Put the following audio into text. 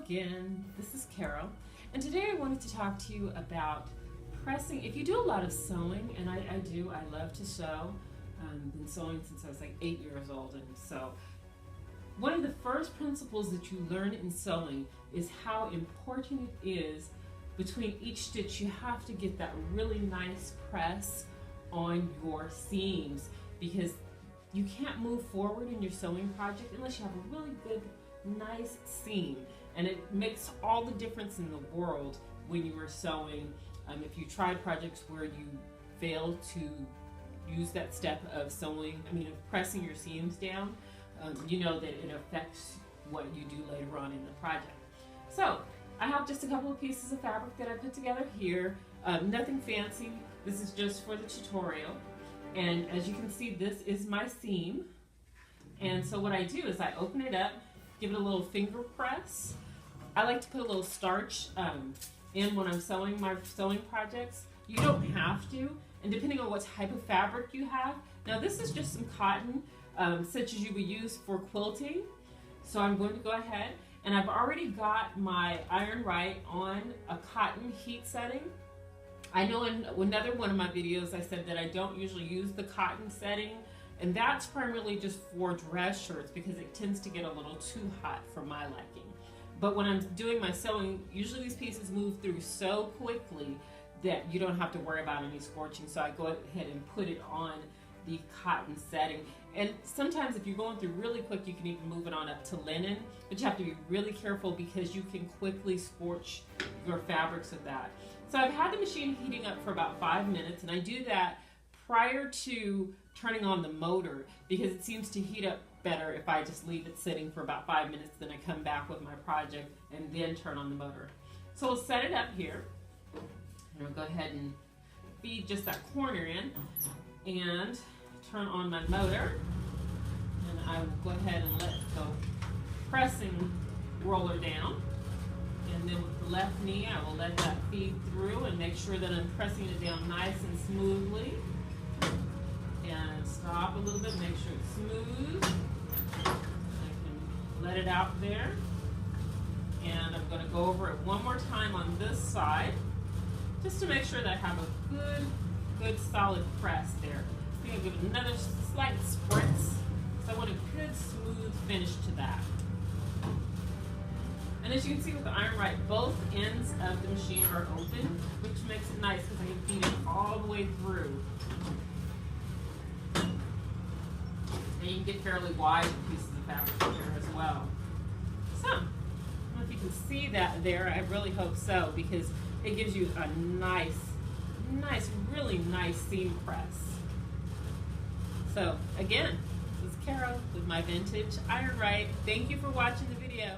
again. This is Carol, and today I wanted to talk to you about pressing. If you do a lot of sewing, and I do, I love to sew. I've been sewing since I was like 8 years old, and so one of the first principles that you learn in sewing is how important it is between each stitch. You have to get that really nice press on your seams, because you can't move forward in your sewing project unless you have a really good, nice seam. And it makes all the difference in the world when you are sewing. If you try projects where you fail to use that step of sewing, of pressing your seams down, you know that it affects what you do later on in the project. So I have just a couple of pieces of fabric that I put together here. Nothing fancy. This is just for the tutorial. And as you can see, this is my seam. And so what I do is I open it up, give it a little finger press. I like to put a little starch in when I'm sewing my sewing projects. You don't have to, and depending on what type of fabric you have. Now this is just some cotton, such as you would use for quilting. So I'm going to go ahead, and I've already got my Ironrite on a cotton heat setting. I know in another one of my videos I said that I don't usually use the cotton setting, and that's primarily just for dress shirts because it tends to get a little too hot for my liking. But when I'm doing my sewing, usually these pieces move through so quickly that you don't have to worry about any scorching, so I go ahead and put it on the cotton setting. And sometimes if you're going through really quick, you can even move it on up to linen, but you have to be really careful because you can quickly scorch your fabrics with that. So I've had the machine heating up for about 5 minutes, and I do that prior to turning on the motor because it seems to heat up better if I just leave it sitting for about 5 minutes, then I come back with my project and then turn on the motor. So we'll set it up here, and I'll go ahead and feed just that corner in and turn on my motor, and I will go ahead and let the pressing roller down. And then with the left knee, I will let that feed through and make sure that I'm pressing it down nice and smoothly. And stop a little bit, make sure it's smooth. I can let it out there. And I'm going to go over it one more time on this side, just to make sure that I have a good solid press there. I'm going to give it another slight spritz. So I want a good smooth finish to that. And as you can see with the Ironrite, both ends of the machine are open, which makes it nice because I can feed it all the way through. And you can get fairly wide pieces of fabric here as well. So, I don't know if you can see that there. I really hope so, because it gives you a nice, really nice seam press. So, again, this is Carol with my vintage Ironrite. Thank you for watching the video.